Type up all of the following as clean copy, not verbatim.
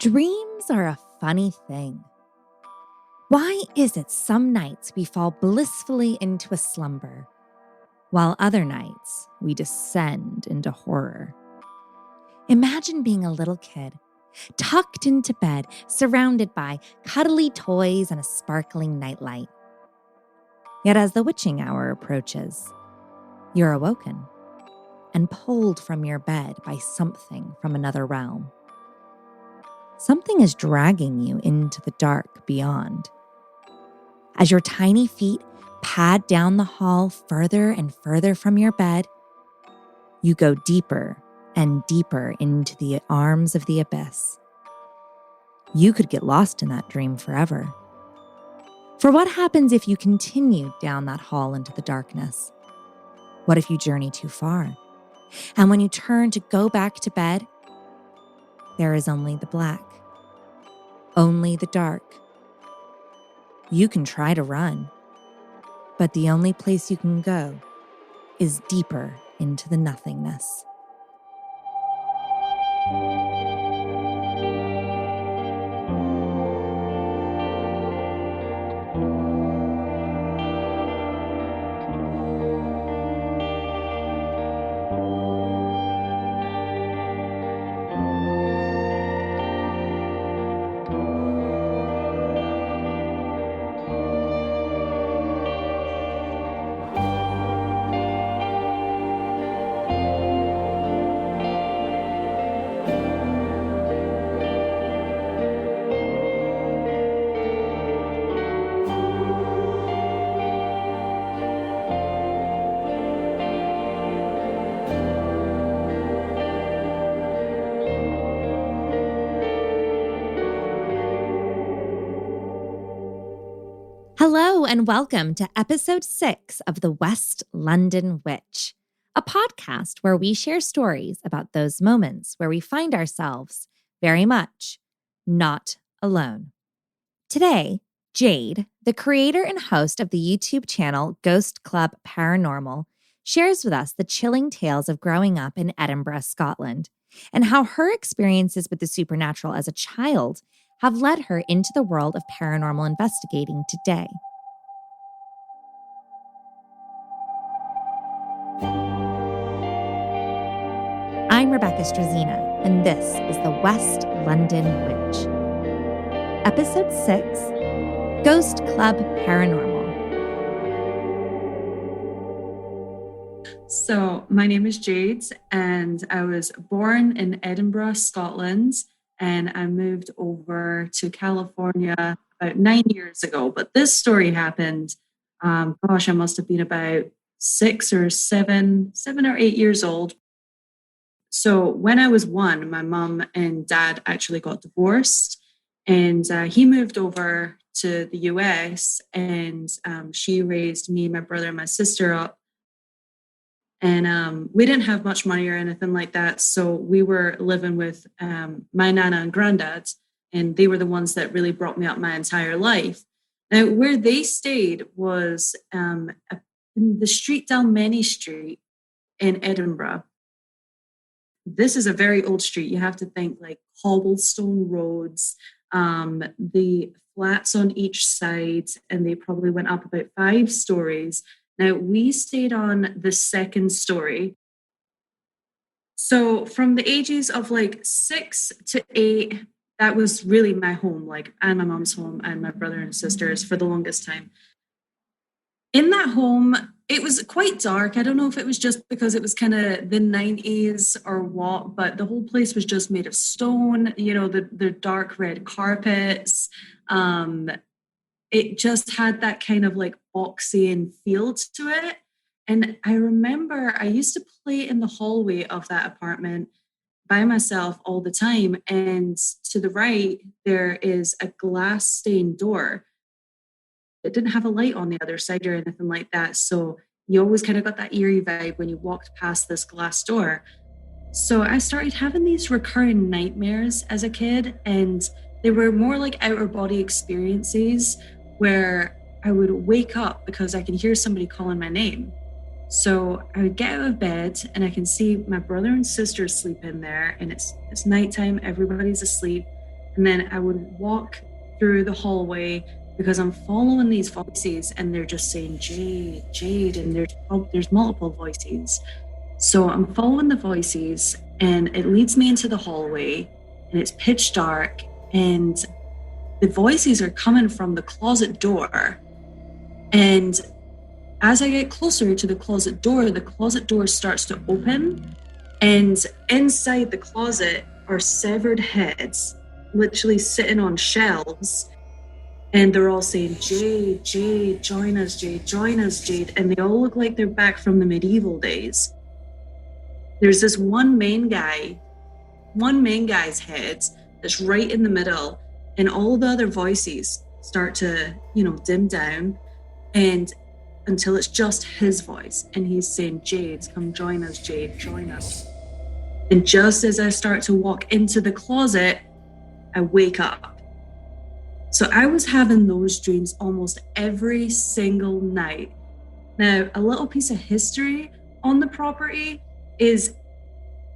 Dreams are a funny thing. Why is it some nights we fall blissfully into a slumber, while other nights we descend into horror? Imagine being a little kid, tucked into bed, surrounded by cuddly toys and a sparkling nightlight. Yet as the witching hour approaches, you're awoken and pulled from your bed by something from another realm. Something is dragging you into the dark beyond. As your tiny feet pad down the hall further and further from your bed, you go deeper and deeper into the arms of the abyss. You could get lost in that dream forever. For what happens if you continue down that hall into the darkness? What if you journey too far? And when you turn to go back to bed, there is only the black, only the dark. You can try to run, but the only place you can go is deeper into the nothingness. Hello and welcome to episode 6 of The West London Witch, a podcast where we share stories about those moments where we find ourselves very much not alone. Today, Jade, the creator and host of the YouTube channel Ghost Club Paranormal, shares with us the chilling tales of growing up in Edinburgh, Scotland, and how her experiences with the supernatural as a child have led her into the world of paranormal investigating today. I'm Rebecca Strazina, and this is the West London Witch. Episode 6, Ghost Club Paranormal. So, my name is Jade, and I was born in Edinburgh, Scotland, and I moved over to California about 9 years ago. But this story happened, I must have been about 6 or 7 or 8 years old. So when I was 1, my mum and dad actually got divorced, and he moved over to the US, and she raised me, my brother, and my sister up. And we didn't have much money or anything like that. So we were living with my nana and granddad, and they were the ones that really brought me up my entire life. Now, where they stayed was in the street down Many Street in Edinburgh. This is a very old street. You have to think like cobblestone roads, the flats on each side, and they probably went up about 5 stories. Now, we stayed on the 2nd story. So from the ages of like 6 to 8, that was really my home, and my mom's home and my brother and sisters for the longest time. In that home, it was quite dark. I don't know if it was just because it was kind of the 90s or what, but the whole place was just made of stone, the dark red carpets. It just had that kind of like boxy feel to it. And I remember I used to play in the hallway of that apartment by myself all the time. And to the right, there is a glass stained door. It didn't have a light on the other side or anything like that. So you always kind of got that eerie vibe when you walked past this glass door. So I started having these recurring nightmares as a kid, and they were more like outer body experiences where I would wake up because I can hear somebody calling my name. So I would get out of bed and I can see my brother and sister sleep in there, and it's nighttime, everybody's asleep. And then I would walk through the hallway because I'm following these voices and they're just saying Jade, Jade, and there's multiple voices. So I'm following the voices and it leads me into the hallway and it's pitch dark and the voices are coming from the closet door. And as I get closer to the closet door starts to open. And inside the closet are severed heads, literally sitting on shelves. And they're all saying, Jade, Jade, join us, Jade, join us, Jade. And they all look like they're back from the medieval days. There's this one main guy's head that's right in the middle. And all the other voices start to, dim down. And until it's just his voice. And he's saying, Jade, come join us, Jade, join us. And just as I start to walk into the closet, I wake up. So I was having those dreams almost every single night. Now, a little piece of history on the property is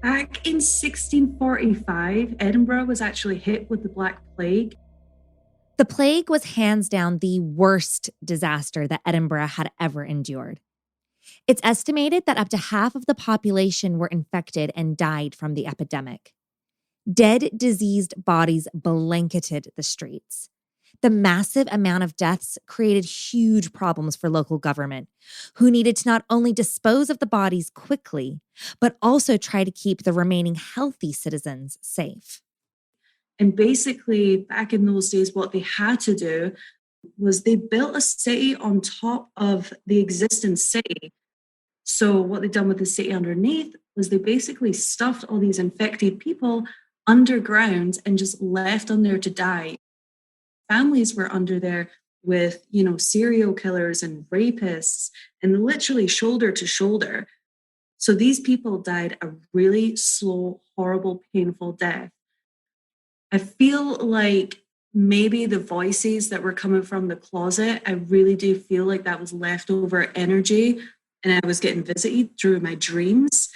back in 1645, Edinburgh was actually hit with the Black Plague. The plague was hands down the worst disaster that Edinburgh had ever endured. It's estimated that up to half of the population were infected and died from the epidemic. Dead, diseased bodies blanketed the streets. The massive amount of deaths created huge problems for local government, who needed to not only dispose of the bodies quickly, but also try to keep the remaining healthy citizens safe. And basically, back in those days, what they had to do was they built a city on top of the existing city. So what they done with the city underneath was they basically stuffed all these infected people underground and just left them there to die. Families were under there with, serial killers and rapists and literally shoulder to shoulder. So these people died a really slow, horrible, painful death. I feel like maybe the voices that were coming from the closet, I really do feel like that was leftover energy and I was getting visited through my dreams.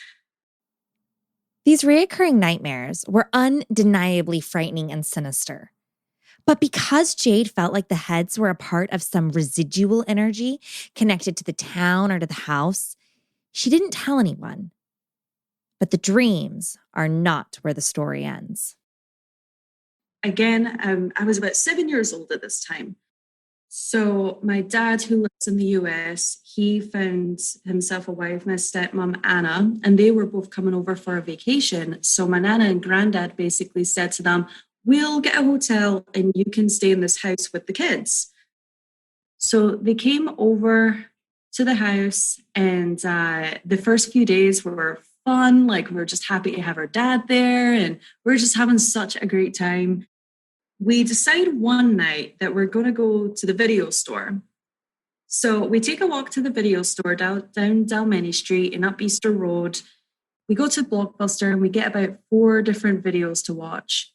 These reoccurring nightmares were undeniably frightening and sinister. But because Jade felt like the heads were a part of some residual energy connected to the town or to the house, she didn't tell anyone. But the dreams are not where the story ends. Again, I was about 7 years old at this time. So my dad, who lives in the US, he found himself a wife, my stepmom, Anna, and they were both coming over for a vacation. So my nana and granddad basically said to them, we'll get a hotel and you can stay in this house with the kids. So they came over to the house and the first few days were fun. Like we were just happy to have our dad there and we are just having such a great time. We decide one night that we're going to go to the video store. So we take a walk to the video store down Dalmeny Street and up Easter Road. We go to Blockbuster and we get about 4 different videos to watch.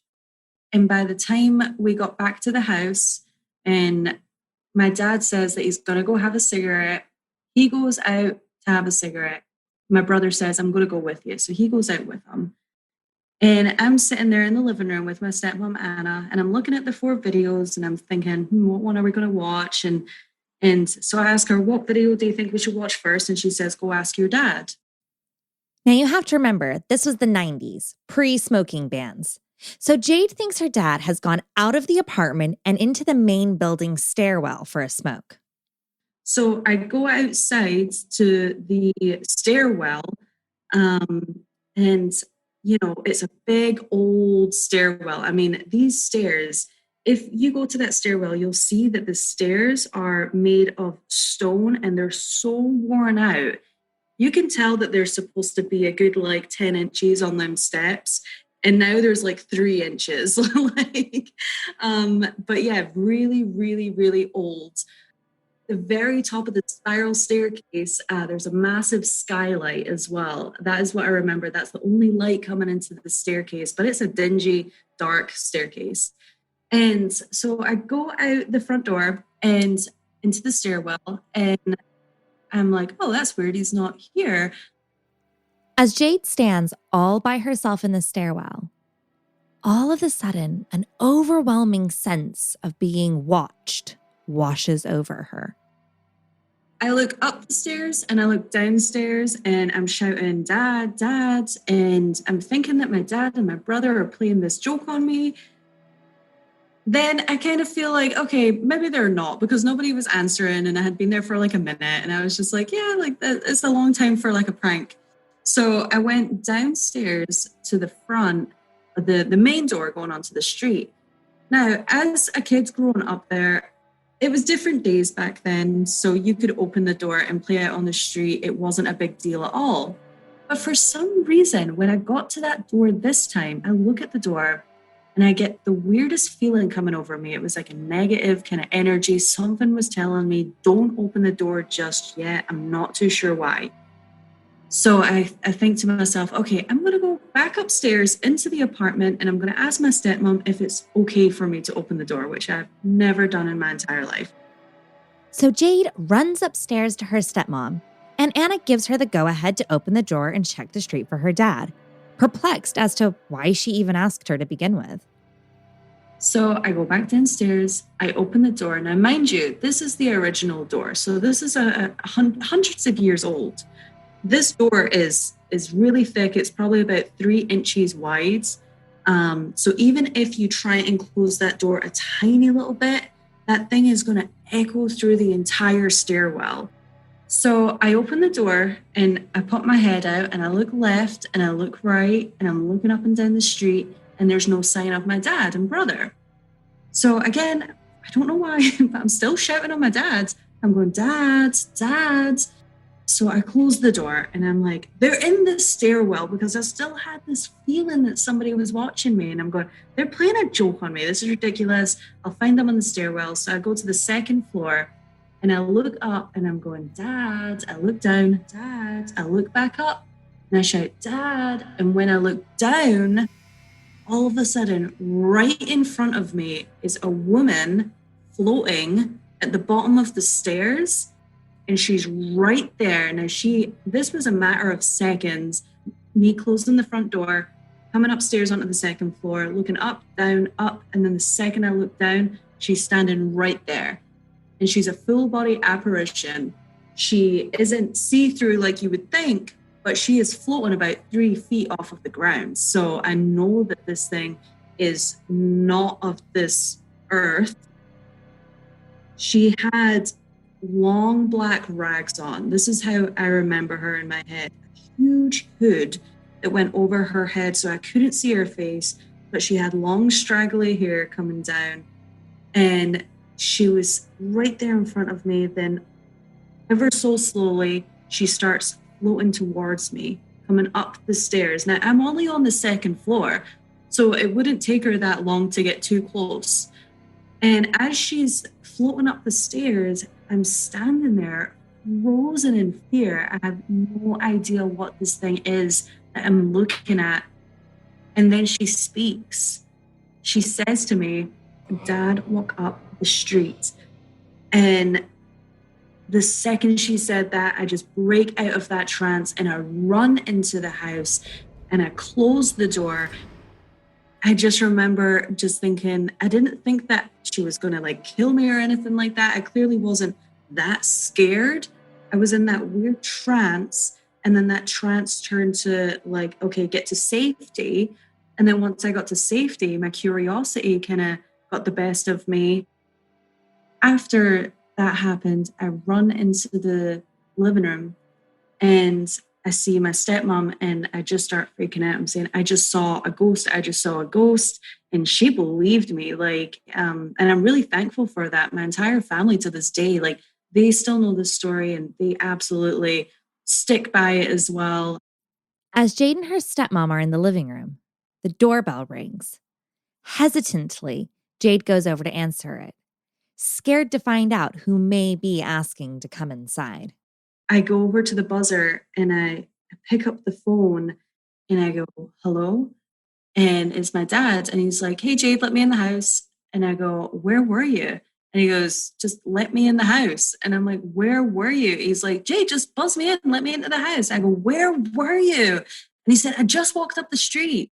And by the time we got back to the house and my dad says that he's going to go have a cigarette, he goes out to have a cigarette. My brother says, I'm going to go with you. So he goes out with him. And I'm sitting there in the living room with my stepmom, Anna, and I'm looking at the 4 videos and I'm thinking, what one are we going to watch? And so I ask her, what video do you think we should watch first? And she says, go ask your dad. Now you have to remember, this was the 90s, pre-smoking bans. So Jade thinks her dad has gone out of the apartment and into the main building stairwell for a smoke. So I go outside to the stairwell and it's a big old stairwell. I mean, these stairs, if you go to that stairwell, you'll see that the stairs are made of stone and they're so worn out. You can tell that they're supposed to be a good 10 inches on them steps. And now there's 3 inches. But yeah, really, really, really old. The very top of the spiral staircase, there's a massive skylight as well. That is what I remember. That's the only light coming into the staircase, but it's a dingy, dark staircase. And so I go out the front door and into the stairwell, and I'm like, oh, that's weird. He's not here. As Jade stands all by herself in the stairwell, All of a sudden, an overwhelming sense of being watched washes over her. I look up the stairs and I look downstairs and I'm shouting, Dad, Dad. And I'm thinking that my dad and my brother are playing this joke on me. Then I kind of feel like, okay, maybe they're not, because nobody was answering and I had been there for like a minute and I was just like, yeah, like it's a long time for like a prank. So I went downstairs to the front of the main door going onto the street. Now, as a kid growing up there, it was different days back then. So you could open the door and play out on the street. It wasn't a big deal at all. But for some reason, when I got to that door this time, I look at the door and I get the weirdest feeling coming over me. It was like a negative kind of energy. Something was telling me, don't open the door just yet. I'm not too sure why. So I think to myself, okay, I'm going to go back upstairs into the apartment and I'm going to ask my stepmom if it's okay for me to open the door, which I've never done in my entire life. So Jade runs upstairs to her stepmom, and Anna gives her the go-ahead to open the door and check the street for her dad, perplexed as to why she even asked her to begin with. So I go back downstairs, I open the door. Now, mind you, this is the original door. So this is hundreds of years old. This door is really thick. It's probably about 3 inches wide. So even if you try and close that door a tiny little bit, that thing is going to echo through the entire stairwell. So I open the door and I put my head out and I look left and I look right and I'm looking up and down the street and there's no sign of my dad and brother. So again, I don't know why, but I'm still shouting on my dad. I'm going, Dad, Dad. So I close the door and I'm like, they're in the stairwell, because I still had this feeling that somebody was watching me. And I'm going, they're playing a joke on me. This is ridiculous. I'll find them on the stairwell. So I go to the second floor and I look up and I'm going, Dad. I look down, Dad. I look back up and I shout, Dad. And when I look down, all of a sudden, right in front of me is a woman floating at the bottom of the stairs. And she's right there. Now, this was a matter of seconds, me closing the front door, coming upstairs onto the second floor, looking up, down, up. And then the second I look down, she's standing right there. And she's a full body apparition. She isn't see-through like you would think, but she is floating about 3 feet off of the ground. So I know that this thing is not of this earth. She had long black rags on. This is how I remember her in my head. A huge hood that went over her head so I couldn't see her face, but she had long straggly hair coming down. And she was right there in front of me. Then ever so slowly, she starts floating towards me, coming up the stairs. Now, I'm only on the second floor, so it wouldn't take her that long to get too close. And as she's floating up the stairs, I'm standing there frozen in fear. I have no idea what this thing is that I'm looking at. And then she speaks. She says to me, Dad, walk up the street. And the second she said that, I just break out of that trance and I run into the house and I close the door. I just remember just thinking, I didn't think that she was going to like kill me or anything like that. I clearly wasn't that scared. I was in that weird trance. And then that trance turned to like, okay, get to safety. And then once I got to safety, my curiosity kind of got the best of me. After that happened, I run into the living room and I see my stepmom and I just start freaking out. I'm saying, I just saw a ghost. I just saw a ghost. And she believed me. Like, and I'm really thankful for that. My entire family to this day, like they still know this story and they absolutely stick by it as well. As Jade and her stepmom are in the living room, the doorbell rings. Hesitantly, Jade goes over to answer it, scared to find out who may be asking to come inside. I go over to the buzzer and I pick up the phone and I go, hello? And it's my dad. And he's like, hey, Jade, let me in the house. And I go, where were you? And he goes, just let me in the house. And I'm like, where were you? He's like, Jade, just buzz me in and let me into the house. I go, where were you? And he said, I just walked up the street.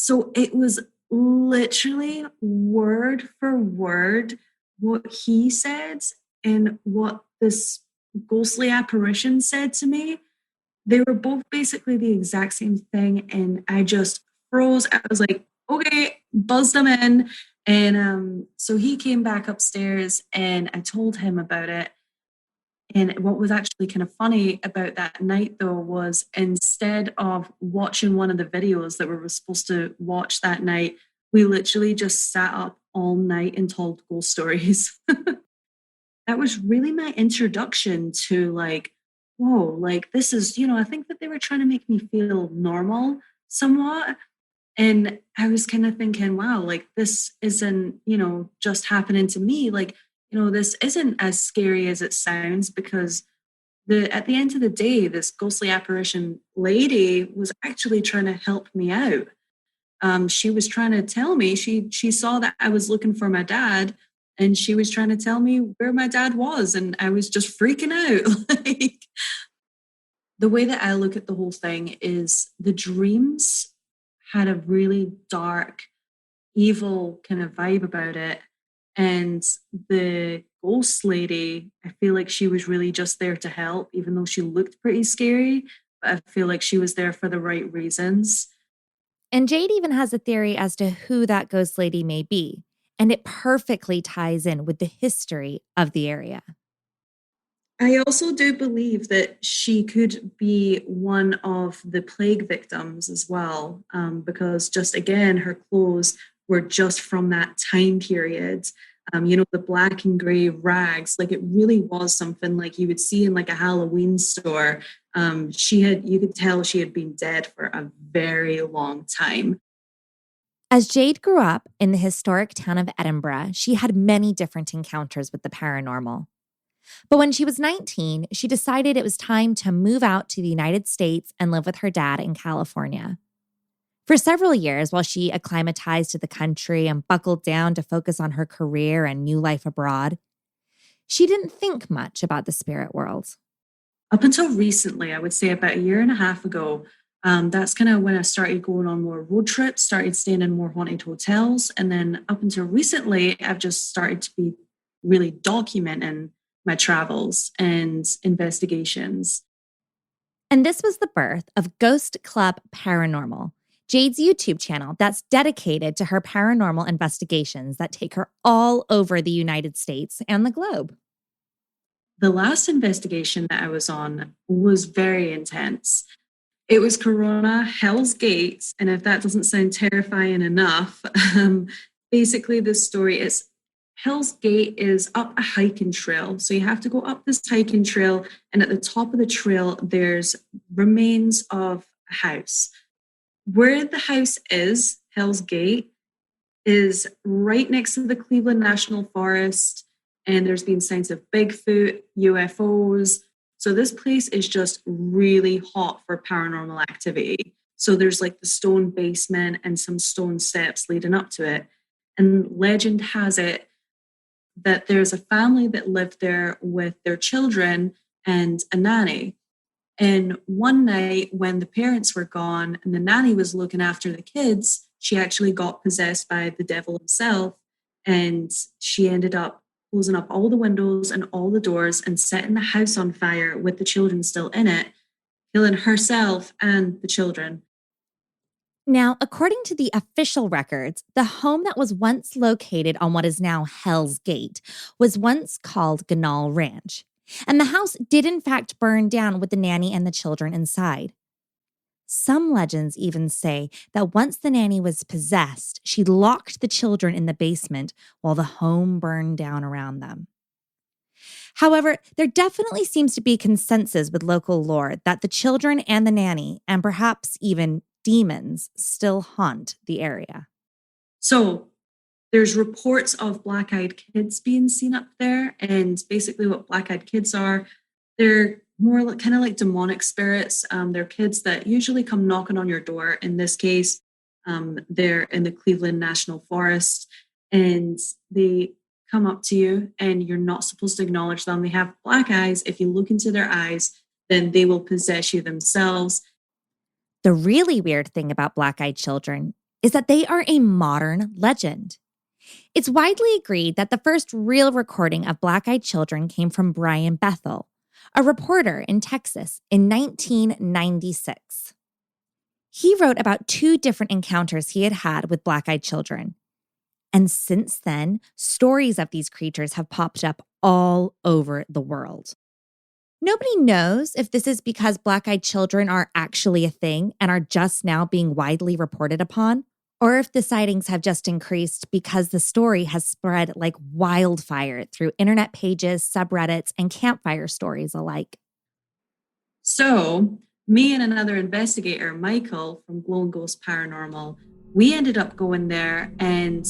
So it was literally word for word what he said and what this ghostly apparition said to me. They were both basically the exact same thing. And I just froze. I was like, okay, buzzed them in. And so he came back upstairs and I told him about it. And what was actually kind of funny about that night, though, was instead of watching one of the videos that we were supposed to watch that night, we literally just sat up all night and told ghost stories. That was really my introduction to like, whoa, like this is, I think that they were trying to make me feel normal somewhat. And I was kind of thinking, wow, like this isn't, just happening to me. Like, this isn't as scary as it sounds because at the end of the day, this ghostly apparition lady was actually trying to help me out. She was trying to tell me she saw that I was looking for my dad, and she was trying to tell me where my dad was, and I was just freaking out. Like the way that I look at the whole thing is the dreams had a really dark, evil kind of vibe about it. And the ghost lady, I feel like she was really just there to help, even though she looked pretty scary. But I feel like she was there for the right reasons. And Jade even has a theory as to who that ghost lady may be, and it perfectly ties in with the history of the area. I also do believe that she could be one of the plague victims as well, because just again, her clothes were just from that time period. The black and gray rags, like it really was something like you would see in like a Halloween store. You could tell she had been dead for a very long time. As Jade grew up in the historic town of Edinburgh, she had many different encounters with the paranormal. But when she was 19, she decided it was time to move out to the United States and live with her dad in California. For several years, while she acclimatized to the country and buckled down to focus on her career and new life abroad, she didn't think much about the spirit world. Up until recently, I would say about a year and a half ago, that's kind of when I started going on more road trips, started staying in more haunted hotels. And then up until recently, I've just started to be really documenting my travels and investigations. And this was the birth of Ghost Club Paranormal, Jade's YouTube channel that's dedicated to her paranormal investigations that take her all over the United States and the globe. The last investigation that I was on was very intense. It was Corona, Hell's Gates, and if that doesn't sound terrifying enough, basically this story is Hell's Gate is up a hiking trail. So you have to go up this hiking trail, and at the top of the trail, there's remains of a house. Where the house is, Hell's Gate, is right next to the Cleveland National Forest, and there's been signs of Bigfoot, UFOs. So this place is just really hot for paranormal activity. So there's like the stone basement and some stone steps leading up to it. And legend has it that there's a family that lived there with their children and a nanny. And one night when the parents were gone and the nanny was looking after the kids, she actually got possessed by the devil himself. And she ended up closing up all the windows and all the doors and setting the house on fire with the children still in it, killing herself and the children. Now, according to the official records, the home that was once located on what is now Hell's Gate was once called Ganal Ranch. And the house did in fact burn down with the nanny and the children inside. Some legends even say that once the nanny was possessed, she locked the children in the basement while the home burned down around them. However, there definitely seems to be consensus with local lore that the children and the nanny, and perhaps even demons, still haunt the area. So there's reports of black-eyed kids being seen up there. And basically what black-eyed kids are, they're more like, kind of like demonic spirits. They're kids that usually come knocking on your door. In this case, they're in the Cleveland National Forest, and they come up to you and you're not supposed to acknowledge them. They have black eyes. If you look into their eyes, then they will possess you themselves. The really weird thing about black-eyed children is that they are a modern legend. It's widely agreed that the first real recording of black-eyed children came from Brian Bethel, a reporter in Texas in 1996. He wrote about 2 different encounters he had had with black-eyed children. And since then, stories of these creatures have popped up all over the world. Nobody knows if this is because black-eyed children are actually a thing and are just now being widely reported upon, or if the sightings have just increased because the story has spread like wildfire through internet pages, subreddits, and campfire stories alike. So, me and another investigator, Michael from Ghost Paranormal, we ended up going there, and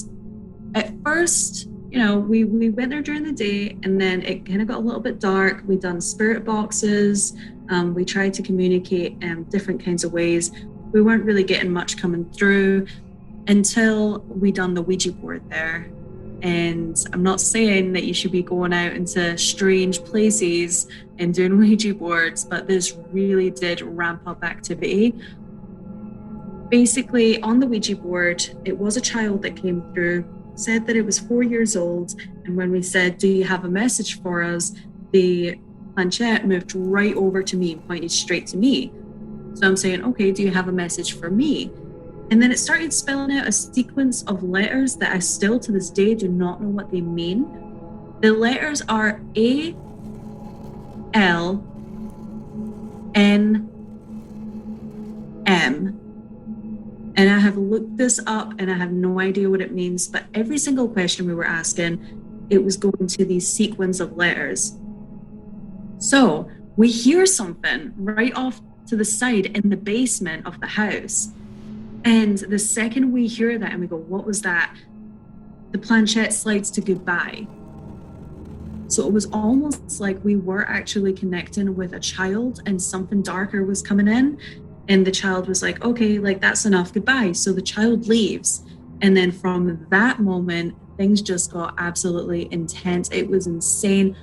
at first, we went there during the day, and then it kind of got a little bit dark. We done spirit boxes. We tried to communicate different kinds of ways. We weren't really getting much coming through until we done the Ouija board there. And I'm not saying that you should be going out into strange places and doing Ouija boards, but this really did ramp up activity. Basically, on the Ouija board, it was a child that came through, said that it was 4 years old. And when we said, "Do you have a message for us?" the planchette moved right over to me and pointed straight to me. So I'm saying, "Okay, do you have a message for me?" And then it started spelling out a sequence of letters that I still to this day do not know what they mean. The letters are A, L, N, M. And I have looked this up and I have no idea what it means, but every single question we were asking, it was going to these sequence of letters. So we hear something right off to the side in the basement of the house. And the second we hear that and we go, "What was that?" the planchette slides to goodbye. So it was almost like we were actually connecting with a child and something darker was coming in. And the child was like, "Okay, like that's enough, goodbye." So the child leaves. And then from that moment, things just got absolutely intense. It was insane.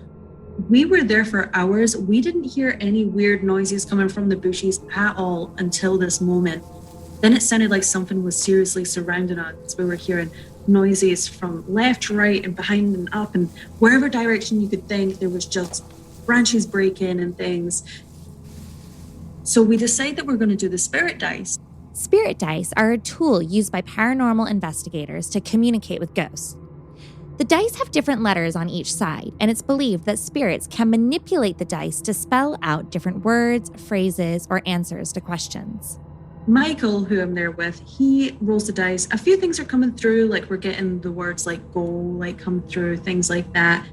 We were there for hours. We didn't hear any weird noises coming from the bushes at all until this moment. Then it sounded like something was seriously surrounding us. We were hearing noises from left, right, and behind and up, and wherever direction you could think, there was just branches breaking and things. So we decide that we're going to do the spirit dice. Spirit dice are a tool used by paranormal investigators to communicate with ghosts. The dice have different letters on each side, and it's believed that spirits can manipulate the dice to spell out different words, phrases, or answers to questions. Michael, who I'm there with, he rolls the dice. A few things are coming through, like we're getting the words like "go" like come through, things like that.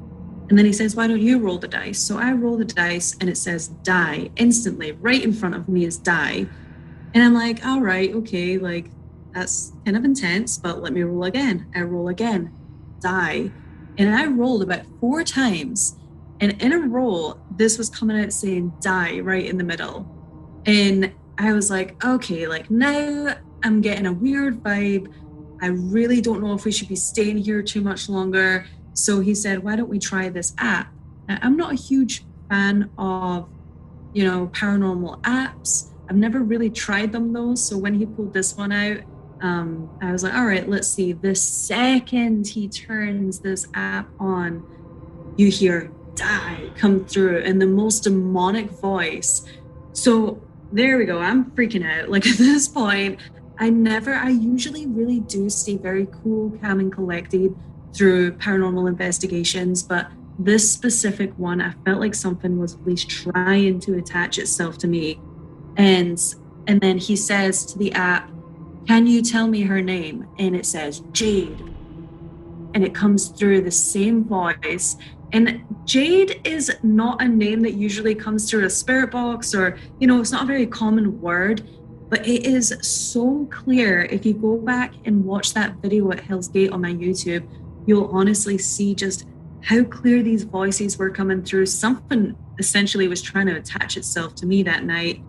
And then he says, "Why don't you roll the dice?" So I roll the dice and it says "die" instantly. Right in front of me is "die." And I'm like, all right, okay, like that's kind of intense, but let me roll again. I roll again, "die." And I rolled about 4 times. And in a row, this was coming out saying "die" right in the middle. And I was like, okay, like now I'm getting a weird vibe. I really don't know if we should be staying here too much longer. So he said, "Why don't we try this app?" Now, I'm not a huge fan of, paranormal apps. I've never really tried them though. So when he pulled this one out, I was like, all right, let's see. The second he turns this app on, you hear "die" come through in the most demonic voice. So there we go. I'm freaking out. Like at this point, I usually really do stay very cool, calm, and collected through paranormal investigations. But this specific one, I felt like something was at least trying to attach itself to me. And then he says to the app, "Can you tell me her name?" And it says Jade. And it comes through the same voice. And Jade is not a name that usually comes through a spirit box, or, it's not a very common word, but it is so clear. If you go back and watch that video at Hell's Gate on my YouTube, you'll honestly see just how clear these voices were coming through. Something essentially was trying to attach itself to me that night.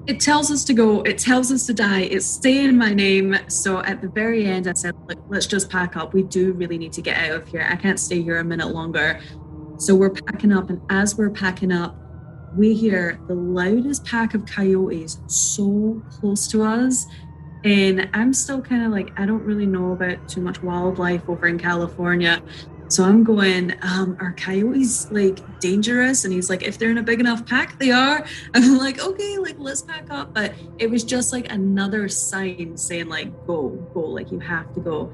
It tells us to go, it tells us to die, it's saying my name. So at the very end, I said, "Look, let's just pack up. We do really need to get out of here. I can't stay here a minute longer." So we're packing up, and as we're packing up, we hear the loudest pack of coyotes so close to us. And I'm still kind of like, I don't really know about too much wildlife over in California. So I'm going, are coyotes like dangerous? And he's like, if they're in a big enough pack, they are. I'm like, okay, like let's pack up. But it was just like another sign saying, like, go, like you have to go.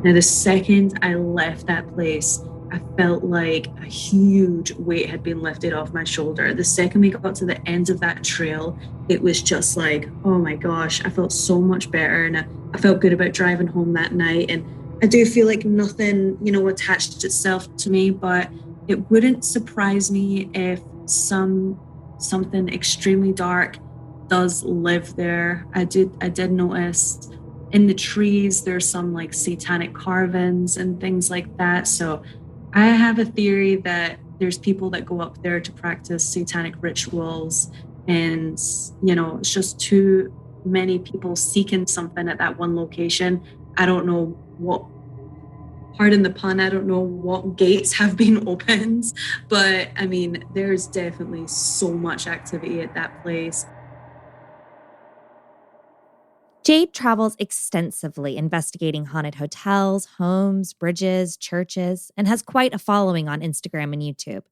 Now, the second I left that place, I felt like a huge weight had been lifted off my shoulder. The second we got to the end of that trail, it was just like, oh my gosh, I felt so much better. And I felt good about driving home that night. And I do feel like nothing, attached itself to me, but it wouldn't surprise me if something extremely dark does live there. I did notice in the trees there's some like satanic carvings and things like that. So I have a theory that there's people that go up there to practice satanic rituals, and it's just too many people seeking something at that one location. I don't know what, pardon the pun, I don't know what gates have been opened, but I mean there's definitely so much activity at that place. Jade travels extensively investigating haunted hotels, homes, bridges, churches, and has quite a following on Instagram and YouTube.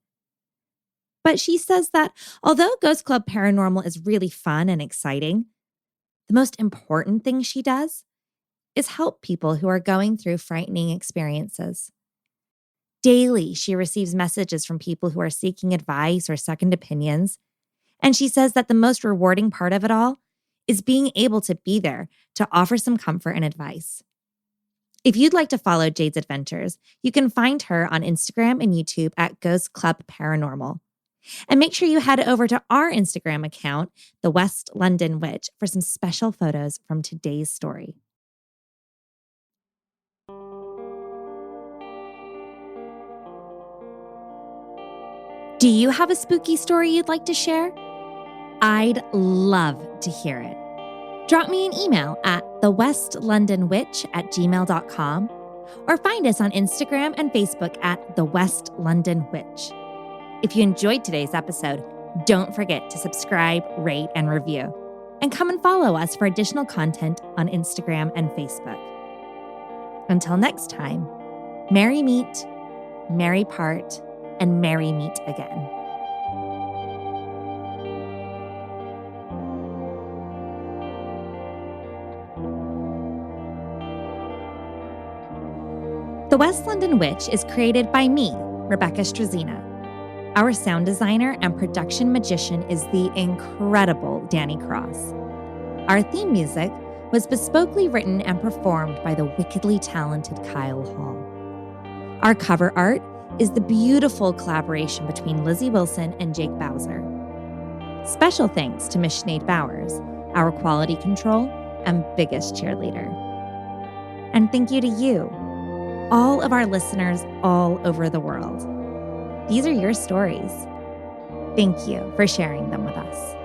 But she says that although Ghost Club Paranormal is really fun and exciting, the most important thing she does is help people who are going through frightening experiences. Daily, she receives messages from people who are seeking advice or second opinions, and she says that the most rewarding part of it all is being able to be there to offer some comfort and advice. If you'd like to follow Jade's adventures, you can find her on Instagram and YouTube at Ghost Club Paranormal. And make sure you head over to our Instagram account, The West London Witch, for some special photos from today's story. Do you have a spooky story you'd like to share? I'd love to hear it. Drop me an email at thewestlondonwitch@gmail.com or find us on Instagram and Facebook at The West London Witch. If you enjoyed today's episode, don't forget to subscribe, rate, and review. And come and follow us for additional content on Instagram and Facebook. Until next time, merry meet, merry part, and merry meet again. The West London Witch is created by me, Rebecca Strazina. Our sound designer and production magician is the incredible Danny Cross. Our theme music was bespokely written and performed by the wickedly talented Kyle Hall. Our cover art is the beautiful collaboration between Lizzie Wilson and Jake Bowser. Special thanks to Miss Sinead Bowers, our quality control and biggest cheerleader. And thank you to you, all of our listeners all over the world. These are your stories. Thank you for sharing them with us.